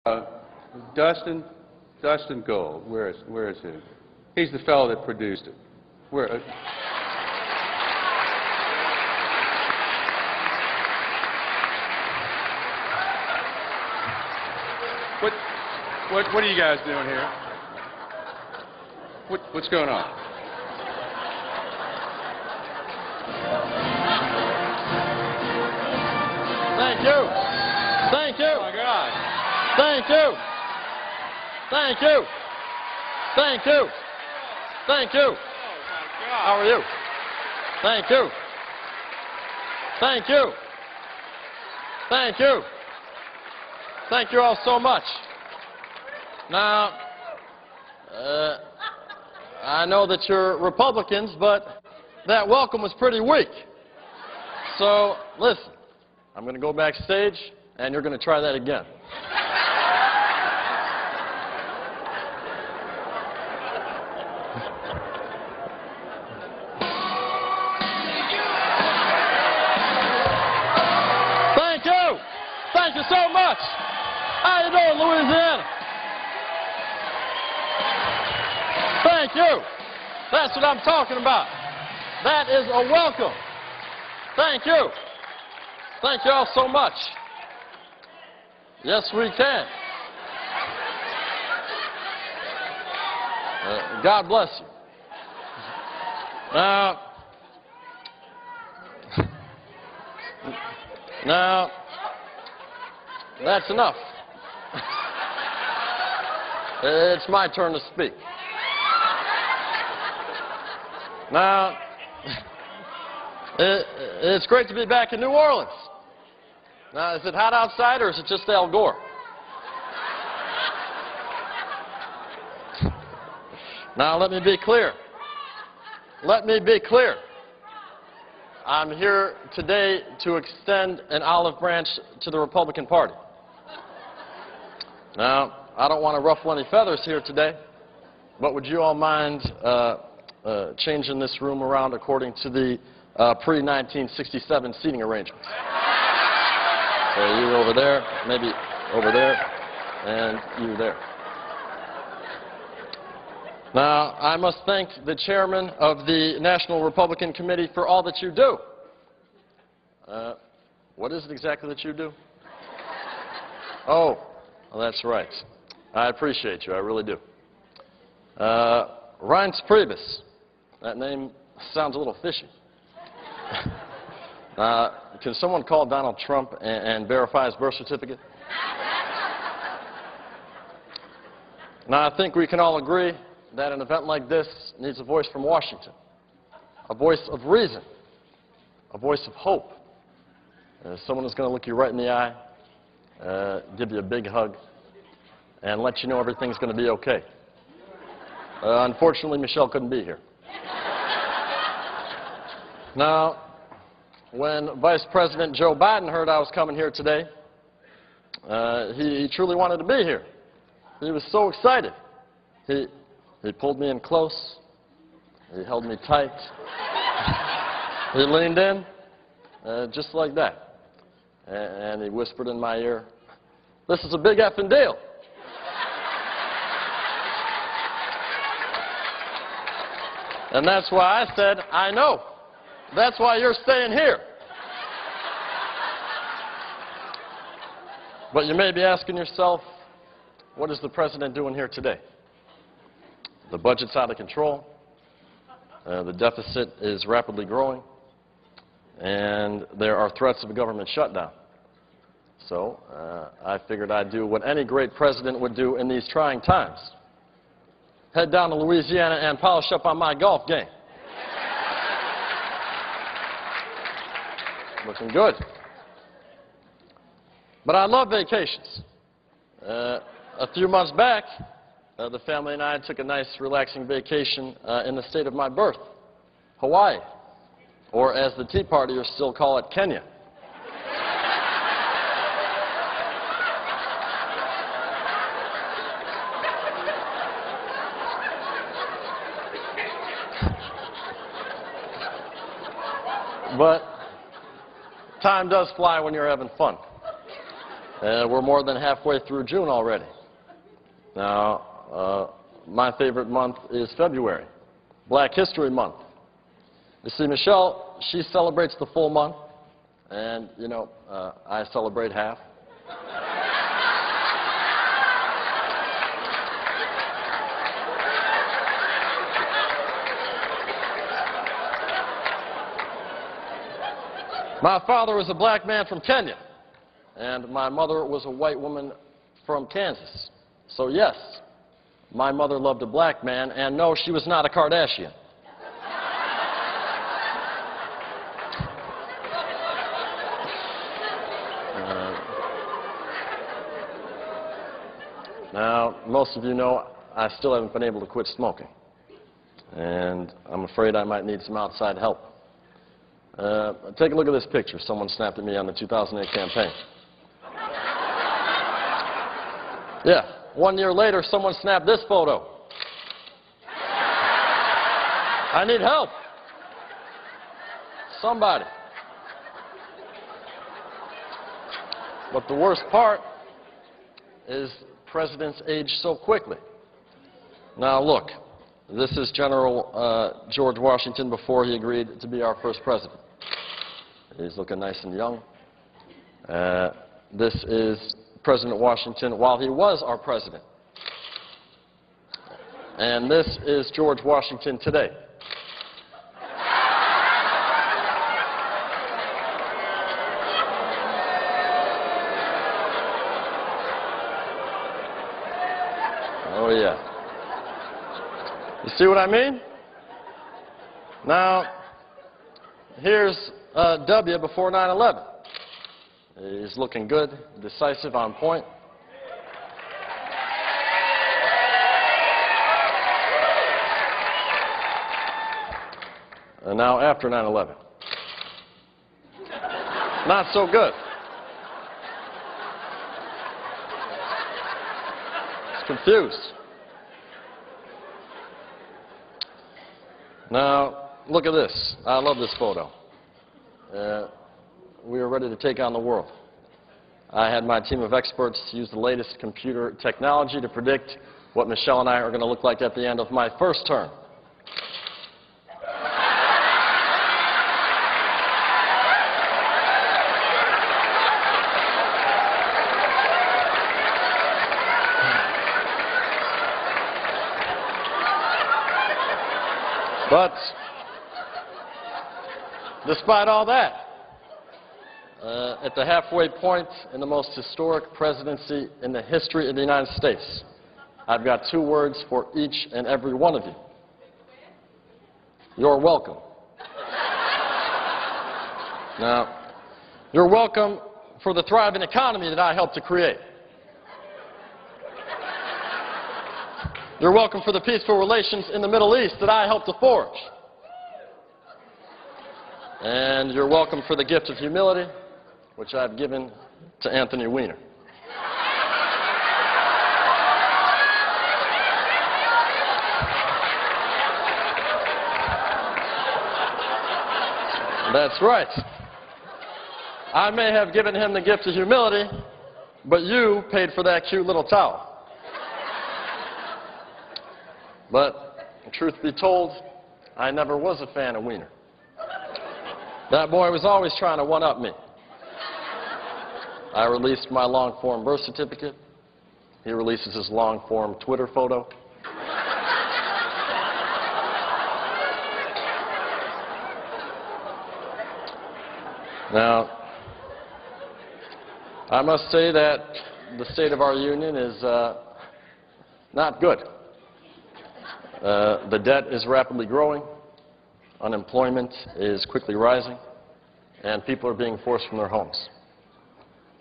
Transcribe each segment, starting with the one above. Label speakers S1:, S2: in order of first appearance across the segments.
S1: Uh, Dustin Gold, where is he? He's the fellow that produced it. Where? What are you guys doing here? What's going on?
S2: Thank you. Thank you.
S1: Oh my God.
S2: Thank you. Thank you. Thank you. Thank you.
S1: Oh my God.
S2: How are you? Thank you. Thank you. Thank you. Thank you all so much. Now, I know that you're Republicans, but that welcome was pretty weak. So, listen, I'm going to go backstage, and you're going to try that again. Thank you. Thank you so much. How you doing, Louisiana? Thank you. That's what I'm talking about. That is a welcome. Thank you. Thank you all so much. Yes, we can. God bless you. Now, that's enough. It's my turn to speak. Now, it's great to be back in New Orleans. Now, is it hot outside or is it just Al Gore? Now, let me be clear. Let me be clear. I'm here today to extend an olive branch to the Republican Party. Now, I don't want to ruffle any feathers here today, but would you all mind changing this room around according to the pre-1967 seating arrangements? So you over there, maybe over there, and you there. Now, I must thank the chairman of the National Republican Committee for all that you do. What is it exactly that you do? Oh, well, that's right. I appreciate you, I really do. Reince Priebus. That name sounds a little fishy. Can someone call Donald Trump and verify his birth certificate? Now, I think we can all agree that an event like this needs a voice from Washington, a voice of reason, a voice of hope, someone who's going to look you right in the eye, give you a big hug, and let you know everything's going to be okay. Unfortunately, Michelle couldn't be here. Now, when Vice President Joe Biden heard I was coming here today, he truly wanted to be here. He was so excited. He pulled me in close. He held me tight. He leaned in, just like that. And he whispered in my ear, "This is a big effing deal." And that's why I said, I know. That's why you're staying here. But you may be asking yourself, what is the president doing here today? The budget's out of control. The deficit is rapidly growing. And there are threats of a government shutdown. So I figured I'd do what any great president would do in these trying times. Head down to Louisiana and polish up on my golf game. Looking good. But I love vacations. A few months back, the family and I took a nice, relaxing vacation in the state of my birth, Hawaii, or as the Tea Partiers still call it, Kenya. But time does fly when you're having fun. We're more than halfway through June already. Now, my favorite month is February, Black History Month. You see, Michelle, she celebrates the full month, and, you know, I celebrate half. My father was a black man from Kenya, and my mother was a white woman from Kansas. So yes, my mother loved a black man, and no, she was not a Kardashian. Now, most of you know I still haven't been able to quit smoking, and I'm afraid I might need some outside help. Take a look at this picture someone snapped at me on the 2008 campaign. Yeah, 1 year later, someone snapped this photo. I need help. Somebody. But the worst part is presidents age so quickly. Now look, this is General George Washington before he agreed to be our first president. He's looking nice and young. This is President Washington while he was our president. And this is George Washington today. Oh, yeah. You see what I mean? Now, here's W before 9/11. He's looking good, decisive, on point. And now after 9/11. Not so good. He's confused. Now, look at this. I love this photo. We were ready to take on the world. I had my team of experts use the latest computer technology to predict what Michelle and I are going to look like at the end of my first term. But despite all that, at the halfway point in the most historic presidency in the history of the United States, I've got 2 words for each and every one of you. You're welcome. Now, you're welcome for the thriving economy that I helped to create. You're welcome for the peaceful relations in the Middle East that I helped to forge. And you're welcome for the gift of humility, which I've given to Anthony Weiner. That's right. I may have given him the gift of humility, but you paid for that cute little towel. But, truth be told, I never was a fan of Weiner. That boy was always trying to one-up me. I released my long-form birth certificate. He releases his long-form Twitter photo. Now, I must say that the state of our union is not good. The debt is rapidly growing, unemployment is quickly rising, and people are being forced from their homes.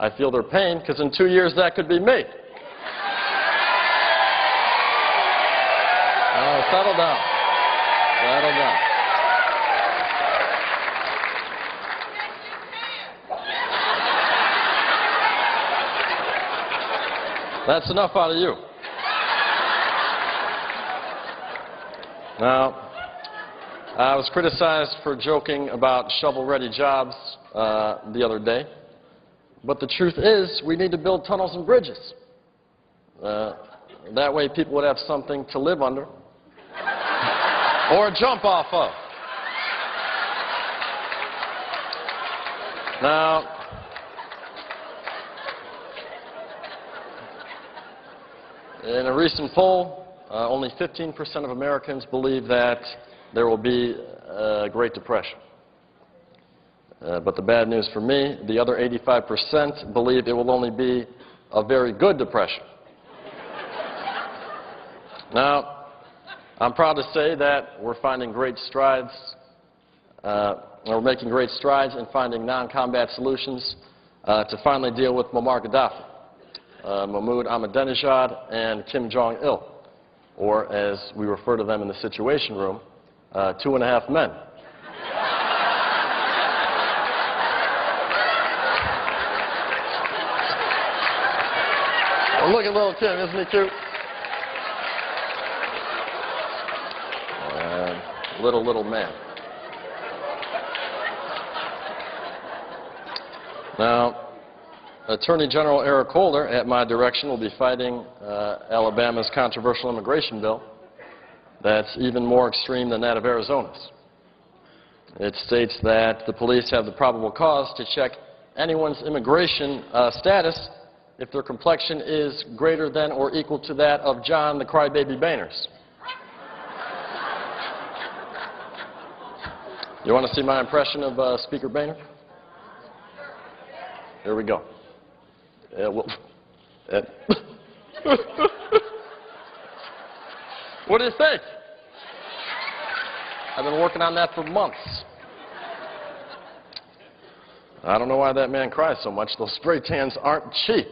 S2: I feel their pain because in 2 years that could be me. Settle down. Settle down. That's enough out of you. Now, I was criticized for joking about shovel-ready jobs the other day, But the truth is, we need to build tunnels and bridges. That way people would have something to live under or jump off of. Now, in a recent poll, only 15% of Americans believe that there will be a Great Depression. But the bad news for me, the other 85% believe it will only be a very good depression. Now, I'm proud to say that we're finding great strides, we're making great strides in finding non-combat solutions to finally deal with Muammar Gaddafi, Mahmoud Ahmadinejad, and Kim Jong-il, or as we refer to them in the Situation Room, 2.5 men. Oh, look at little Kim, isn't he cute? Little man. Now, Attorney General Eric Holder, at my direction, will be fighting Alabama's controversial immigration bill that's even more extreme than that of Arizona's. It states that the police have the probable cause to check anyone's immigration status if their complexion is greater than or equal to that of John the Crybaby Boehner's. You want to see my impression of Speaker Boehner? Here we go. What do you think? I've been working on that for months. I don't know why that man cries so much. Those spray tans aren't cheap.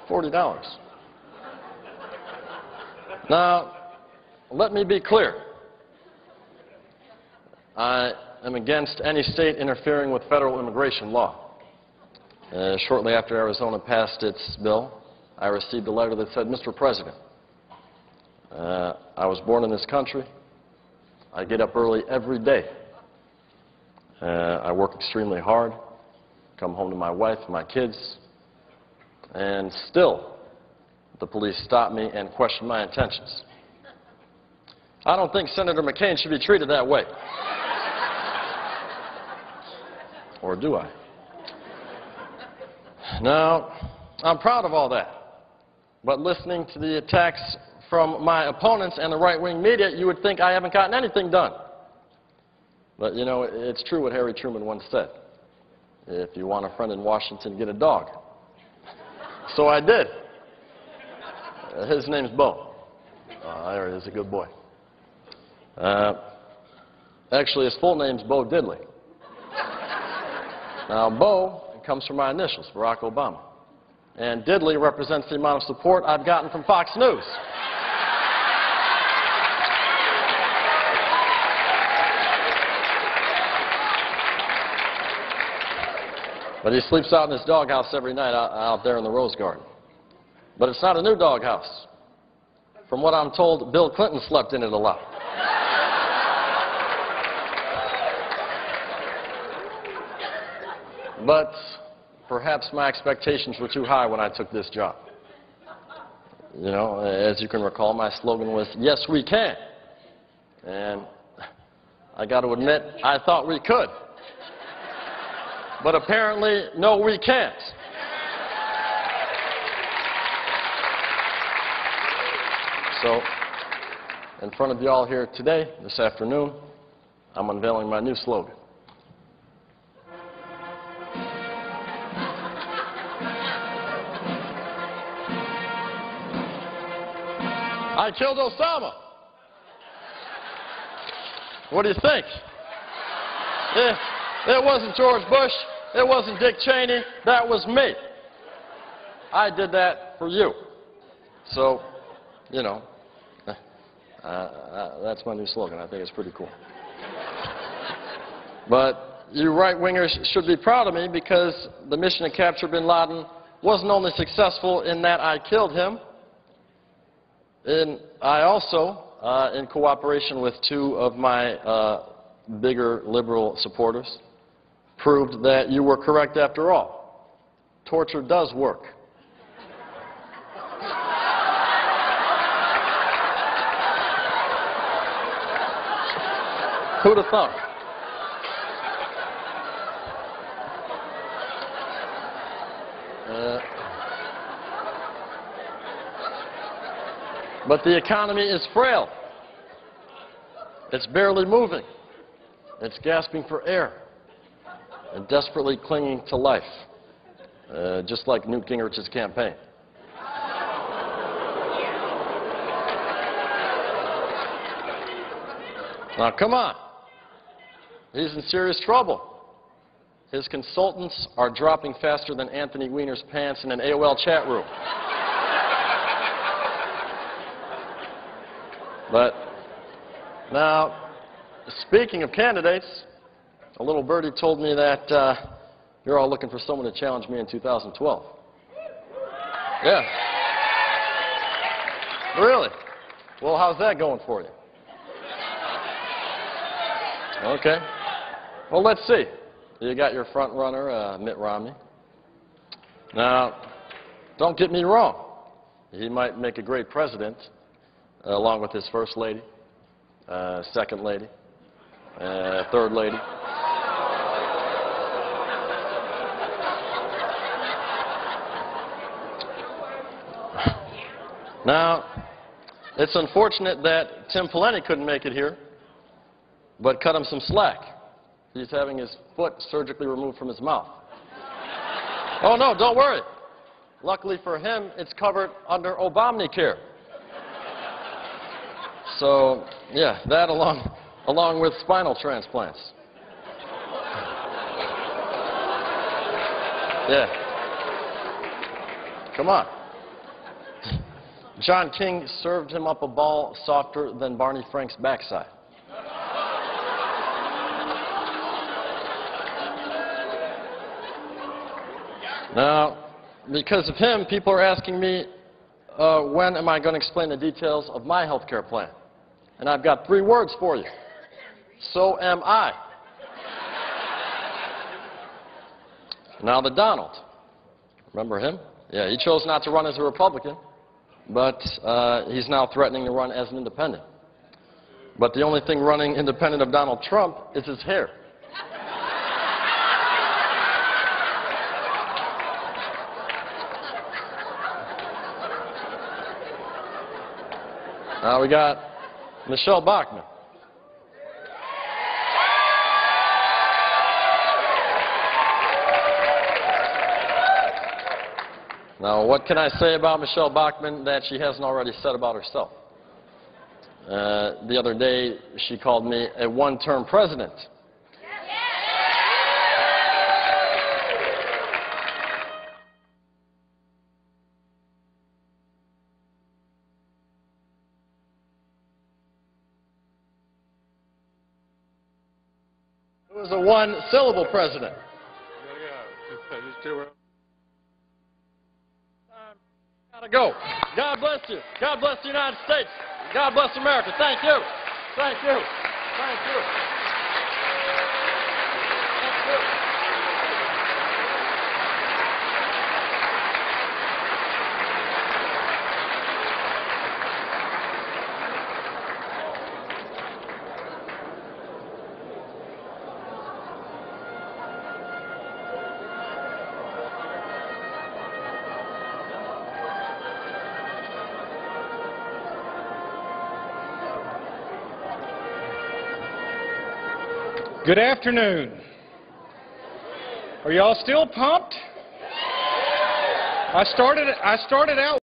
S2: $40. Now, let me be clear. I am against any state interfering with federal immigration law. Shortly after Arizona passed its bill, I received a letter that said, Mr. President, I was born in this country. I get up early every day. I work extremely hard, come home to my wife and my kids, and still the police stop me and question my intentions. I don't think Senator McCain should be treated that way. Or do I? Now, I'm proud of all that. But listening to the attacks from my opponents and the right-wing media, you would think I haven't gotten anything done. But, you know, it's true what Harry Truman once said. If you want a friend in Washington, get a dog. So I did. His name's Bo. There he is, a good boy. Actually, his full name's Bo Diddley. Now, Bo comes from my initials, Barack Obama. And Diddley represents the amount of support I've gotten from Fox News. But he sleeps out in his doghouse every night out there in the Rose Garden. But it's not a new doghouse. From what I'm told, Bill Clinton slept in it a lot. But perhaps my expectations were too high when I took this job. You know, as you can recall, my slogan was, yes, we can. And I got to admit, I thought we could. But apparently, no, we can't. So, in front of you all here today, this afternoon, I'm unveiling my new slogan. I killed Osama. What do you think? It wasn't George Bush. It wasn't Dick Cheney. That was me. I did that for you. So, you know, that's my new slogan. I think it's pretty cool. But you right-wingers should be proud of me because the mission to capture bin Laden wasn't only successful in that I killed him, and I also, in cooperation with two of my bigger liberal supporters, proved that you were correct after all. Torture does work. Who'd have thought? But the economy is frail. It's barely moving. It's gasping for air and desperately clinging to life, just like Newt Gingrich's campaign. Now, come on. He's in serious trouble. His consultants are dropping faster than Anthony Weiner's pants in an AOL chat room. But now, speaking of candidates, a little birdie told me that you're all looking for someone to challenge me in 2012. Yeah. Really? Well, how's that going for you? Okay. Well, let's see. You got your front runner, Mitt Romney. Now, don't get me wrong. He might make a great president, along with his first lady, second lady, third lady. Now, it's unfortunate that Tim Pawlenty couldn't make it here, but cut him some slack. He's having his foot surgically removed from his mouth. Oh, no, don't worry. Luckily for him, it's covered under Obamacare. So, yeah, that along with spinal transplants. Yeah. Come on. John King served him up a ball softer than Barney Frank's backside. Now, because of him, people are asking me, when am I going to explain the details of my health care plan? And I've got 3 words for you. So am I. Now the Donald. Remember him? Yeah, he chose not to run as a Republican, but he's now threatening to run as an independent. But the only thing running independent of Donald Trump is his hair. Now we got Michelle Bachmann. Now, what can I say about Michelle Bachmann that she hasn't already said about herself? The other day, she called me a one-term president. It was a one-syllable president. Gotta go. God bless you. God bless the United States. God bless America. Thank you. Thank you. Thank you. Thank you.
S3: Good afternoon. Are y'all still pumped? I started out